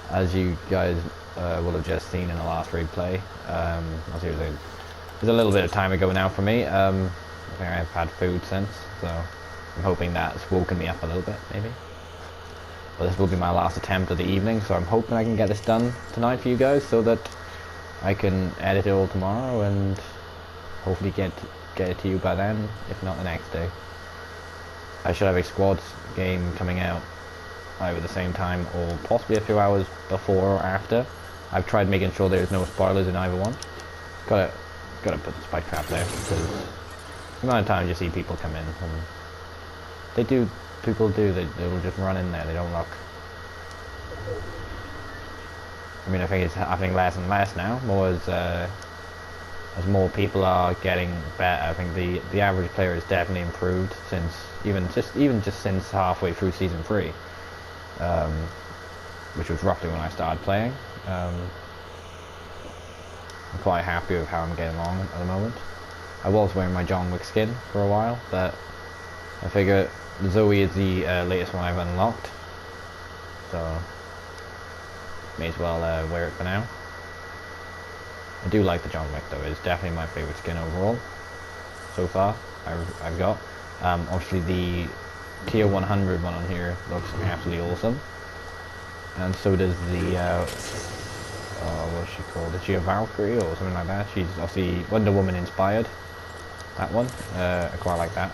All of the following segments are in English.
as you guys will have just seen in the last replay. Obviously it was a little bit of time ago now for me. I think I've had food since, so I'm hoping that's woken me up a little bit, maybe. But this will be my last attempt of the evening, so I'm hoping I can get this done tonight for you guys, so that I can edit it all tomorrow and hopefully get it to you by then, if not the next day. I should have a squad game coming out either the same time or possibly a few hours before or after. I've tried making sure there's no spoilers in either one. Gotta put the spike trap there, because the amount of times you see people come in and they'll just run in there, they don't look. I mean, I think it's happening less and less now, more as more people are getting better. I think the average player has definitely improved since even just since halfway through season 3, which was roughly when I started playing. I'm quite happy with how I'm getting along at the moment. I was wearing my John Wick skin for a while, but I figure Zoe is the latest one I've unlocked, so may as well wear it for now. I do like the John Wick though. It's definitely my favourite skin overall so far I've got. Obviously the tier 100 one on here looks absolutely awesome, and so does the what's she called? Is she a Valkyrie or something like that? She's obviously Wonder Woman inspired, that one. I quite like that.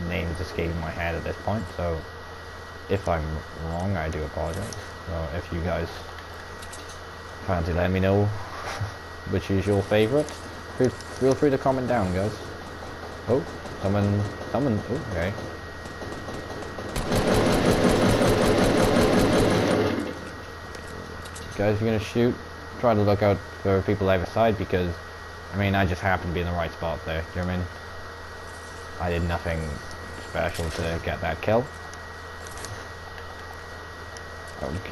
The name is escaping my head at this point, so if I'm wrong I do apologise. So if you guys fancy letting me know which is your favourite, feel free to comment down, guys. Oh, someone, oh, okay. Guys, if you're gonna shoot, try to look out for people either side, because, I mean, I just happened to be in the right spot there, do you know what I mean? I did nothing special to get that kill.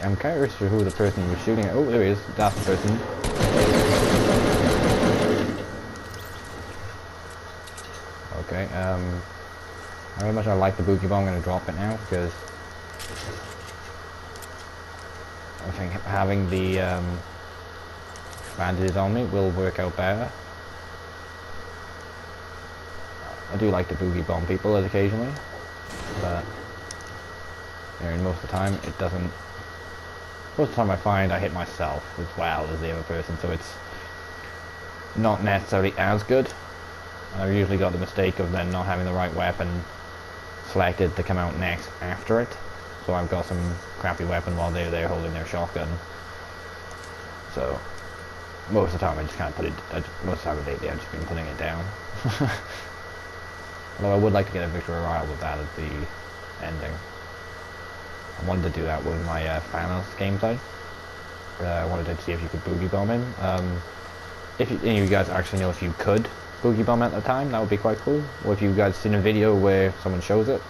I'm curious for who the person was shooting at. Oh, there he is. That's the person. Okay, how much I like the boogie bomb. I'm going to drop it now, because I think having the bandages on me will work out better. I do like to boogie bomb people occasionally, but most of the time it doesn't. Most of the time I find I hit myself as well as the other person, so it's not necessarily as good. And I've usually got the mistake of then not having the right weapon selected to come out next after it. So I've got some crappy weapon while they're there holding their shotgun. So most of the time I just can't put it, most of the time lately I've just been putting it down. Although I would like to get a victory royale with that at the ending. I wanted to do that with my Thanos gameplay. I wanted to see if you could boogie bomb him. If any of you guys actually know if you could boogie bomb at the time, that would be quite cool. Or if you guys seen a video where someone shows it,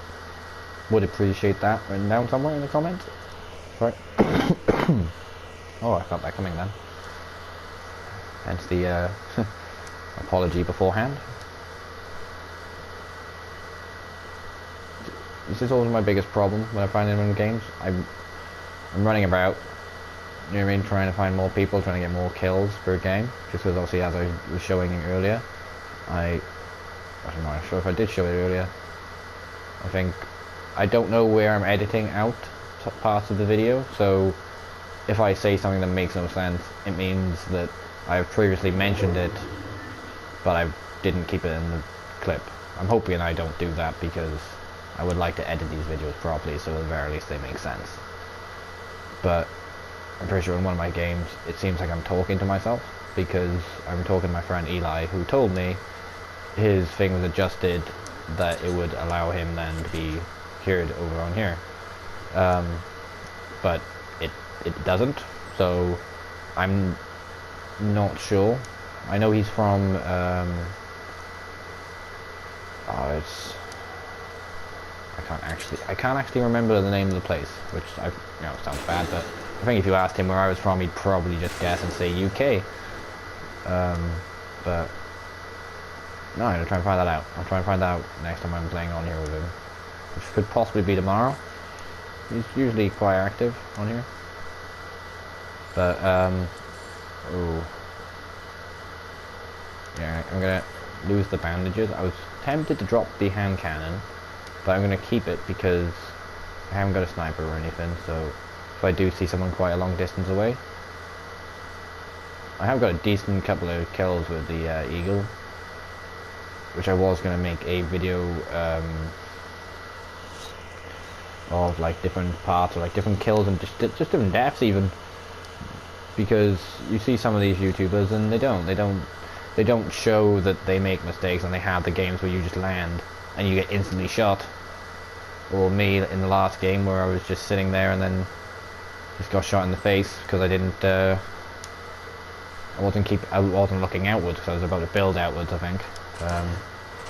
would appreciate that written down somewhere in the comments. Sorry. Oh, I felt that coming then. Hence the apology beforehand. This is always my biggest problem when I find them in games. I'm running about, you know what I mean, trying to find more people, trying to get more kills per game. Just because obviously, as I was showing earlier, I'm not sure if I did show it earlier. I don't know where I'm editing out parts of the video, so if I say something that makes no sense, it means that I've previously mentioned it, but I didn't keep it in the clip. I'm hoping I don't do that, because I would like to edit these videos properly, so at the very least they make sense. But I'm pretty sure in one of my games it seems like I'm talking to myself, because I'm talking to my friend Eli, who told me his thing was adjusted that it would allow him then to be heard over on here. But it doesn't, so I'm not sure. I know he's from I can't actually remember the name of the place, which sounds bad, but I think if you asked him where I was from, he'd probably just guess and say UK. But no, I'm gonna try and find that out. I'll try and find that out next time I'm playing on here with him, which could possibly be tomorrow. He's usually quite active on here. But oh yeah, I'm gonna lose the bandages. I was tempted to drop the hand cannon, but I'm gonna keep it because I haven't got a sniper or anything. So if I do see someone quite a long distance away, I have got a decent couple of kills with the eagle, which I was gonna make a video of like different parts or like different kills and just different deaths even, because you see some of these YouTubers and they don't show that they make mistakes, and they have the games where you just land and you get instantly shot. Or me in the last game where I was just sitting there and then just got shot in the face because I didn't I wasn't looking outwards because I was about to build outwards, I think.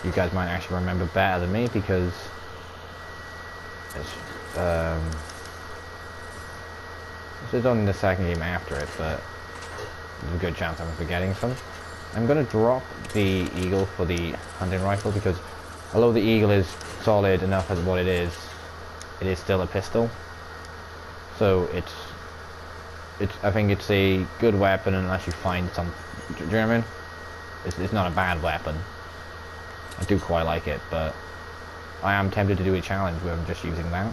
You guys might actually remember better than me because this is only the second game after it, but there's a good chance I'm forgetting some. I'm going to drop the eagle for the hunting rifle because although the eagle is solid enough as what it is still a pistol. So I think it's a good weapon unless you find some. Do you know what I mean? It's not a bad weapon. I do quite like it, but I am tempted to do a challenge where I'm just using that.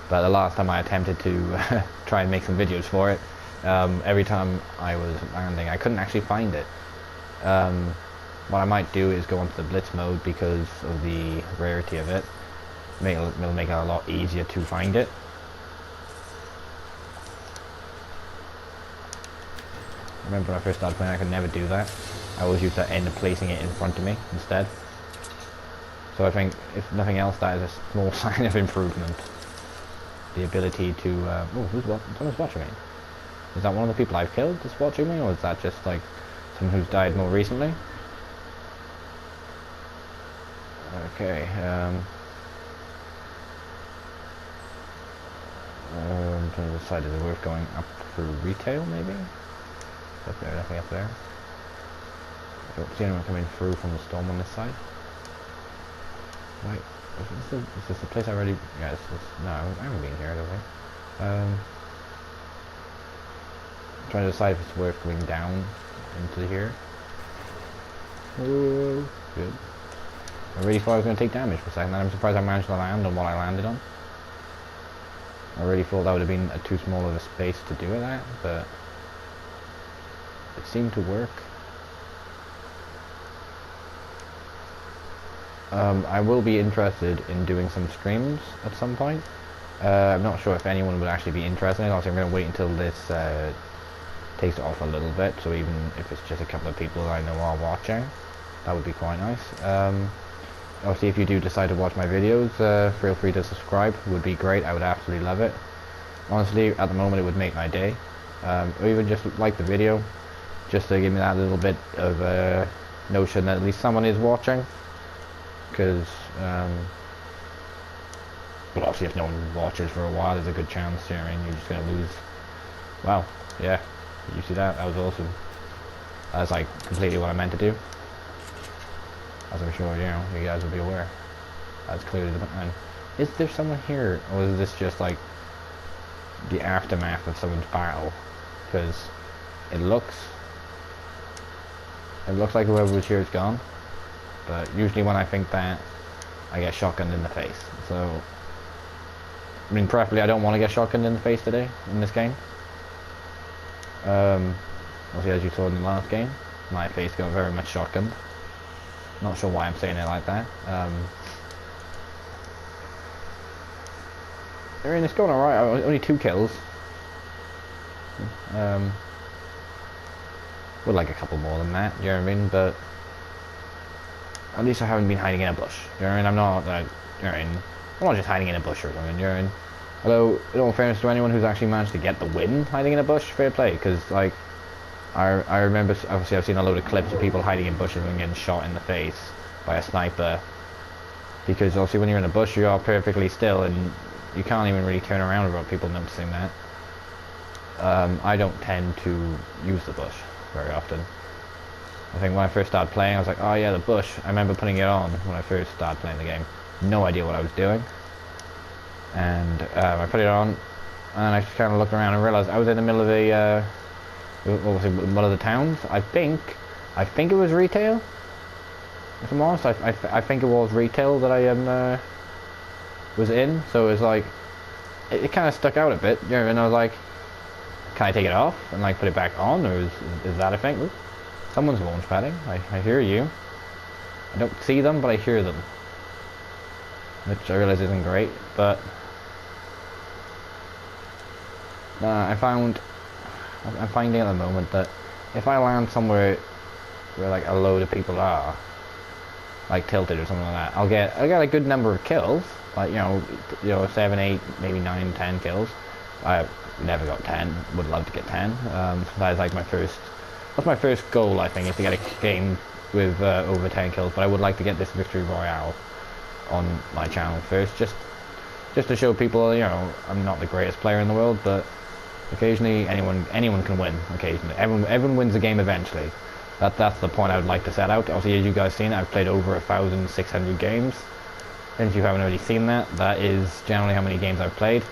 But the last time I attempted to try and make some videos for it, every time I was landing, I couldn't actually find it. What I might do is go onto the blitz mode because of the rarity of it. It'll make it a lot easier to find it. I remember when I first started playing, I could never do that. I always used to end up placing it in front of me instead. So I think, if nothing else, that is a small sign of improvement. The ability to... oh, someone's watching me. Is that one of the people I've killed that's watching me, or is that just like someone who's died more recently? Okay, I'm trying to decide, is it worth going up for retail, maybe? Up there, nothing up there. I don't see anyone coming through from the storm on this side. Wait, is this the place I already... Yeah, no, I haven't been here, I don't think. I'm trying to decide if it's worth going down into here. Oh, good. I really thought I was going to take damage for a second, and I'm surprised I managed to land on what I landed on. I really thought that would have been too small of a space to do it at, but it seemed to work. I will be interested in doing some streams at some point. I'm not sure if anyone would actually be interested in it. Obviously I'm going to wait until this takes off a little bit, so even if it's just a couple of people that I know are watching, that would be quite nice. Obviously if you do decide to watch my videos, feel free to subscribe. It would be great. I would absolutely love it. Honestly, at the moment it would make my day. Or even just like the video, just to give me that little bit of notion that at least someone is watching. Because, well, obviously if no one watches for a while, there's a good chance, you know what I mean, you're just going to lose. Wow, yeah, you see that? That was awesome. That's like completely what I meant to do. As I'm sure, you know, you guys will be aware. That's clearly the plan. Is there someone here, or is this just like the aftermath of someone's battle? Because it looks like whoever was here is gone. But usually when I think that, I get shotgunned in the face. So, I mean, preferably I don't want to get shotgunned in the face today, in this game. Obviously, as you saw in the last game, my face got very much shotgunned. Not sure why I'm saying it like that. I mean, it's going alright. Only 2 kills. Would like a couple more than that, you know what I mean? But at least I haven't been hiding in a bush. You know what I mean? I'm not, you know what I mean? I'm not just hiding in a bush or something, you know what I mean? Although, in all fairness to anyone who's actually managed to get the win hiding in a bush, fair play, because, like, I remember, obviously I've seen a load of clips of people hiding in bushes and getting shot in the face by a sniper. Because obviously when you're in a bush, you are perfectly still and you can't even really turn around without people noticing that. I don't tend to use the bush very often. I think when I first started playing, I was like, oh yeah, the bush. I remember putting it on when I first started playing the game. No idea what I was doing. And I put it on, and I just kind of looked around and realized I was in the middle of what was it, one of the towns. I think it was retail. If I'm honest, I think it was retail that I was in. So it was like it kind of stuck out a bit, you know. And I was like, can I take it off and like put it back on, or is that a thing? Ooh, someone's launch padding. I hear you. I don't see them, but I hear them, which I realize isn't great, but I'm finding at the moment that if I land somewhere where like a load of people are, like tilted or something like that, I'll get a good number of kills, like you know 7, 8, maybe 9, 10 kills. I've never got 10. Would love to get 10. That is like that's my first goal, I think, is to get a game with over 10 kills. But I would like to get this victory royale on my channel first, just to show people, you know, I'm not the greatest player in the world, but occasionally anyone can win. Occasionally, everyone wins a game eventually. That's the point I would like to set out. Obviously, as you guys seen, I've played over 1,600 games. And if you haven't already seen that, that is generally how many games I've played.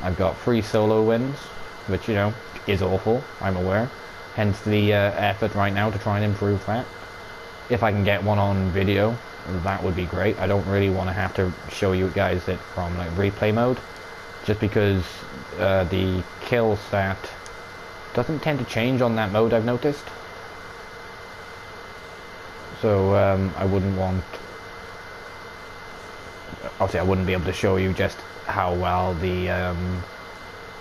I've got 3 solo wins, which, you know, is awful, I'm aware. Hence the effort right now to try and improve that. If I can get one on video, that would be great. I don't really want to have to show you guys it from like replay mode, just because the kill stat doesn't tend to change on that mode, I've noticed. So I wouldn't want, obviously I wouldn't be able to show you just how well the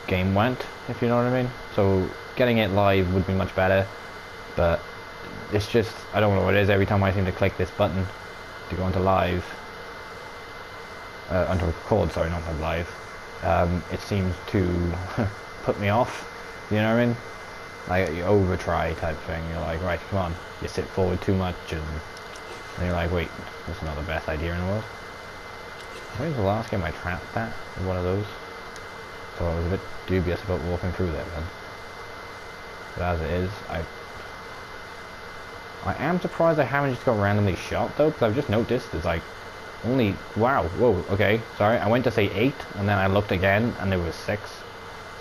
game went, if you know what I mean. So getting it live would be much better, but it's just, I don't know what it is, every time I seem to click this button to go into live, onto record, sorry, not on live, it seems to put me off, you know what I mean? Like you over try type thing. You're like, right, come on, you sit forward too much, and you're like, wait, that's not the best idea in the world. I think the last game I trapped that in one of those, so I was a bit dubious about walking through there then. But as it is, I am surprised I haven't just got randomly shot though, because I've just noticed there's like only, wow, whoa, okay, sorry, I went to say 8 and then I looked again and there was 6,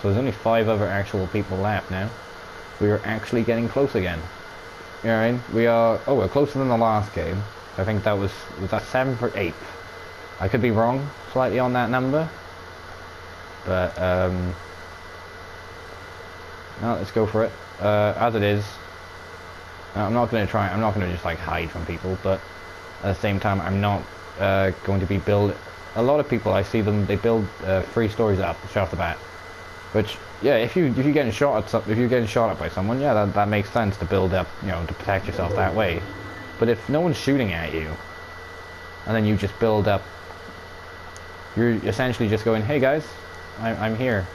so there's only 5 other actual people left now. We are actually getting close again. You know what I mean? We are, oh, we're closer than the last game. I think that was that 7th or 8th? I could be wrong slightly on that number, but no, let's go for it. As it is, I'm not going to just like hide from people, but at the same time I'm not going to be a lot of people, I see them, they build 3 stories up straight off the bat, which, yeah, if you're getting shot at by someone, yeah, that makes sense to build up, you know, to protect yourself that way. But if no one's shooting at you, and then you just build up, you're essentially just going, hey guys, I'm here.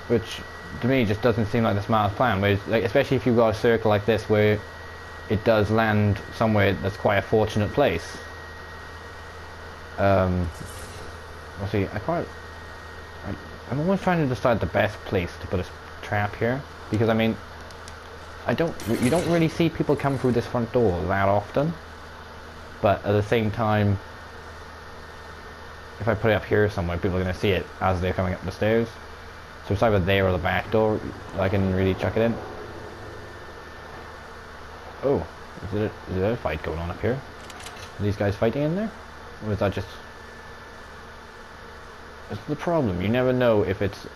Which, to me, just doesn't seem like the smartest plan. Like, especially if you've got a circle like this where it does land somewhere that's quite a fortunate place. We'll see, I'm always trying to decide the best place to put a trap here, because I mean, you don't really see people come through this front door that often, but at the same time, if I put it up here somewhere, people are going to see it as they're coming up the stairs. So it's either there or the back door, I can really chuck it in. Oh, is there a fight going on up here? Are these guys fighting in there? Or is that just... That's the problem, you never know if it's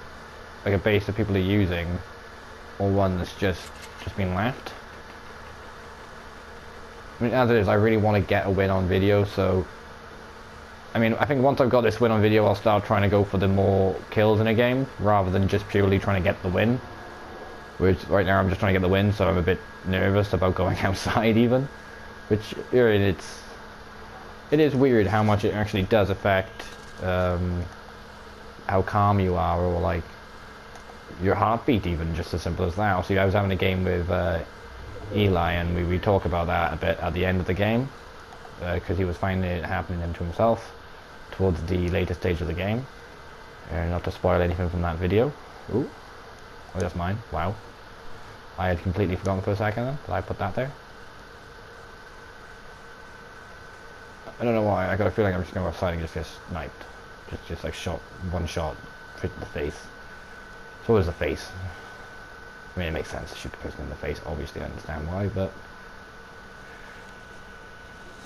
like a base that people are using, or one that's just been left. I mean, as it is, I really want to get a win on video, so... I mean, I think once I've got this win on video, I'll start trying to go for the more kills in a game, rather than just purely trying to get the win. Which, right now I'm just trying to get the win, so I'm a bit nervous about going outside even. Which, it is weird how much it actually does affect how calm you are, or like your heartbeat even, just as simple as that. See, I was having a game with Eli, and we talk about that a bit at the end of the game, because he was finding it happening to himself towards the later stage of the game. Not to spoil anything from that video. Ooh, oh, that's mine. Wow, I had completely forgotten for a second then that I put that there. I don't know why, I got a feeling I'm just going to go outside and just get sniped. Just like one shot hit the face. So is the face. I mean, it makes sense to shoot the person in the face. Obviously, I understand why, but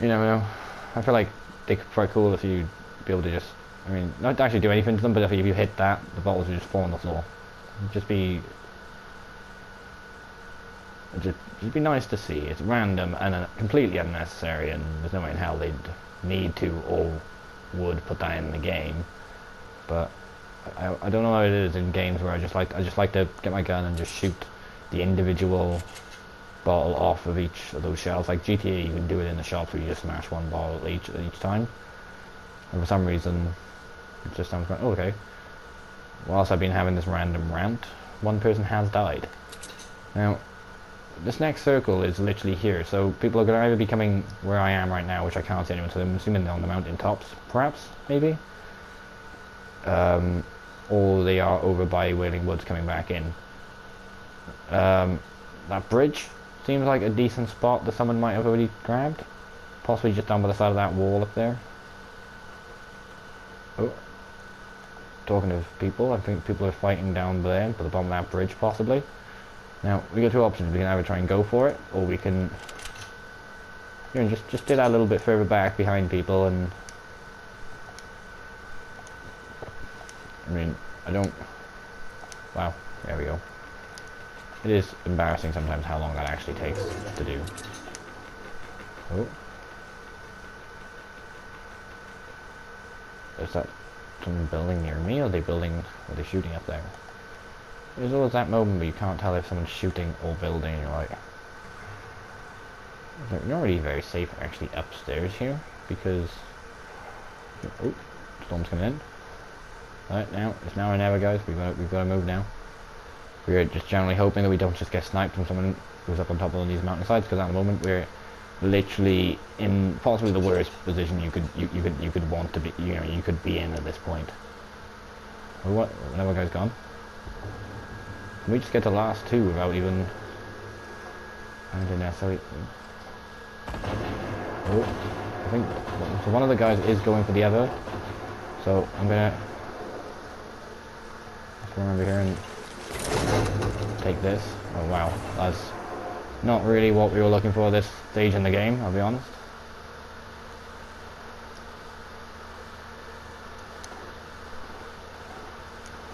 you never know. I feel like they could be quite cool if you'd be able to just, I mean, not actually do anything to them, but if you hit that, the bottles would just fall on the floor. It'd be nice to see. It's random and completely unnecessary, and there's no way in hell they'd need to or would put that in the game. But I don't know how it is in games where I just like to get my gun and just shoot the individual bottle off of each of those shells. Like GTA, you can do it in the shops where you just smash one bottle each time. And for some reason, it just sounds like, oh, okay. Whilst I've been having this random rant, one person has died. Now, this next circle is literally here, so people are going to either be coming where I am right now, which I can't see anyone, so I'm assuming they're on the mountain tops, perhaps, maybe? Or they are over by Wailing Woods coming back in. That bridge seems like a decent spot that someone might have already grabbed. Possibly just down by the side of that wall up there. Oh. Talking of people, I think people are fighting down there, by the bottom of that bridge, possibly. Now, we got two options. We can either try and go for it, or we can, you know, just do that a little bit further back behind people, and I mean, I don't, wow, there we go. It is embarrassing sometimes how long that actually takes to do. Oh. Is that someone building near me, or are they shooting up there? There's always that moment where you can't tell if someone's shooting or building, and you're like, you're not really very safe actually upstairs here, because, oh, storm's coming in. Right, now, it's now or never, guys. We've got to move now. We're just generally hoping that we don't just get sniped from someone who's up on top of one of these mountainsides, because at the moment we're literally in possibly the worst position you could want to be, you know, you could be in at this point. Oh, what? Another guy's gone. Can we just get to the last two without even... I don't necessarily... Oh, I think... So one of the guys is going for the other. So I'm gonna... Let's come over here and... take this. Oh wow, that's not really what we were looking for this stage in the game, I'll be honest.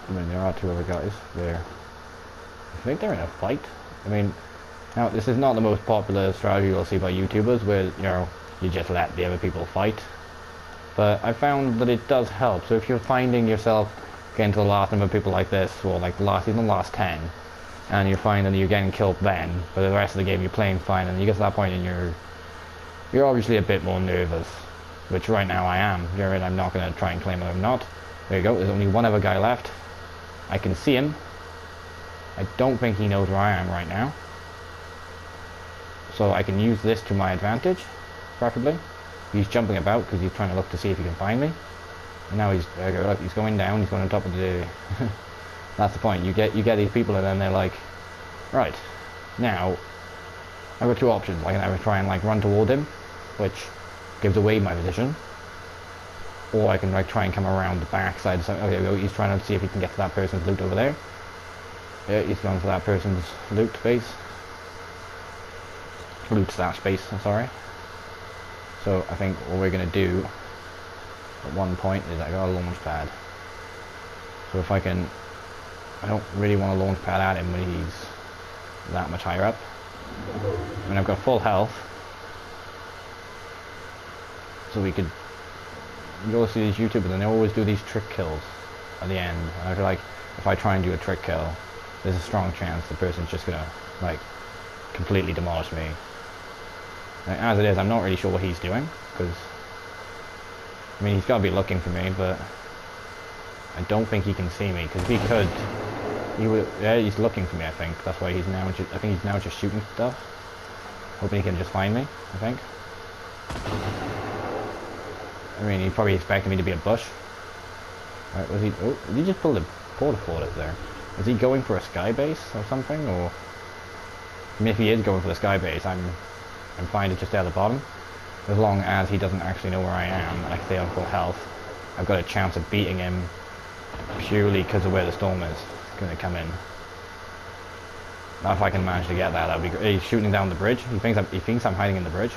I mean, there are two other guys there. I think they're in a fight. I mean, now this is not the most popular strategy you'll see by YouTubers, where, you know, you just let the other people fight. But I found that it does help. So if you're finding yourself getting to the last number of people like this, or like even the last 10, and you're finding that you're getting killed then, but the rest of the game you're playing fine, and you get to that point and you're obviously a bit more nervous, which right now I am. You're right, I'm not going to try and claim that I'm not. There you go, there's only one other guy left. I can see him. I don't think he knows where I am right now. So I can use this to my advantage, preferably. He's jumping about because he's trying to look to see if he can find me. And now he's going down, he's going on top of the... That's the point, you get these people and then they're like, right, now, I've got two options. I can either try and like run toward him, which gives away my position, or I can like try and come around the back side. So, okay, he's trying to see if he can get to that person's loot over there. Yeah, he's going for that person's loot base. Loot slash base, I'm sorry. So I think what we're going to do at one point is I got a launch pad. So if I can... I don't really want to launch pad at him when he's that much higher up. I mean, I've got full health. So we could... You always see these YouTubers and they always do these trick kills at the end. And I feel like if I try and do a trick kill, there's a strong chance the person's just going to, like, completely demolish me. And as it is, I'm not really sure what he's doing, because... I mean, he's got to be looking for me, but... I don't think he can see me, because if he could... He would... Yeah, he's looking for me, I think. That's why he's now... I think he's now just shooting stuff. Hoping he can just find me, I think. I mean, he probably expected me to be a bush. Right, was he... Oh, did he just pull the porta fort up there? Is he going for a sky base or something, or... I mean, if he is going for the sky base, I'm fine to just stay at the bottom. As long as he doesn't actually know where I am, and I stay on full health, I've got a chance of beating him purely because of where the storm is going to come in. Now if I can manage to get that, that'd be great. He's shooting down the bridge. He thinks I'm hiding in the bridge.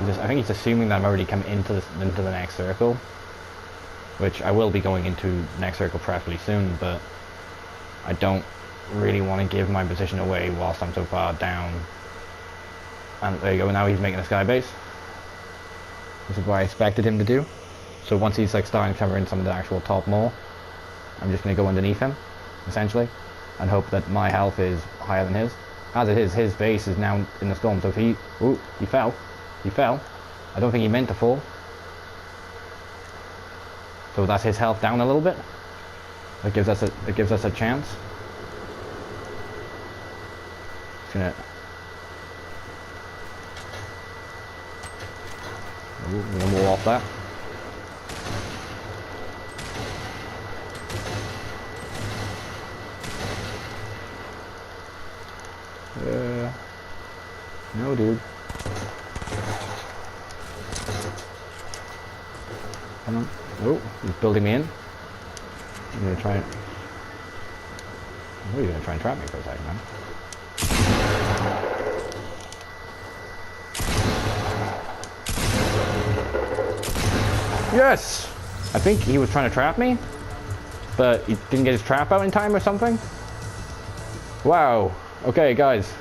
I think he's assuming that I'm already come into the next circle, which I will be going into next circle preferably soon, but I don't really want to give my position away whilst I'm so far down. And there you go, now he's making a sky base. This is what I expected him to do. So once he's like starting to cover in some of the actual top more, I'm just going to go underneath him, essentially, and hope that my health is higher than his. As it is, his base is now in the storm, so if he... Ooh, he fell. He fell. I don't think he meant to fall. So that's his health down a little bit. It gives us a chance. Just gonna... Ooh, we're gonna wall off that. No, dude. Come on. Oh, he's building me in. He's gonna try and... Oh, he's gonna try and trap me for a second, man. Yes! I think he was trying to trap me, but he didn't get his trap out in time or something. Wow. Okay, guys.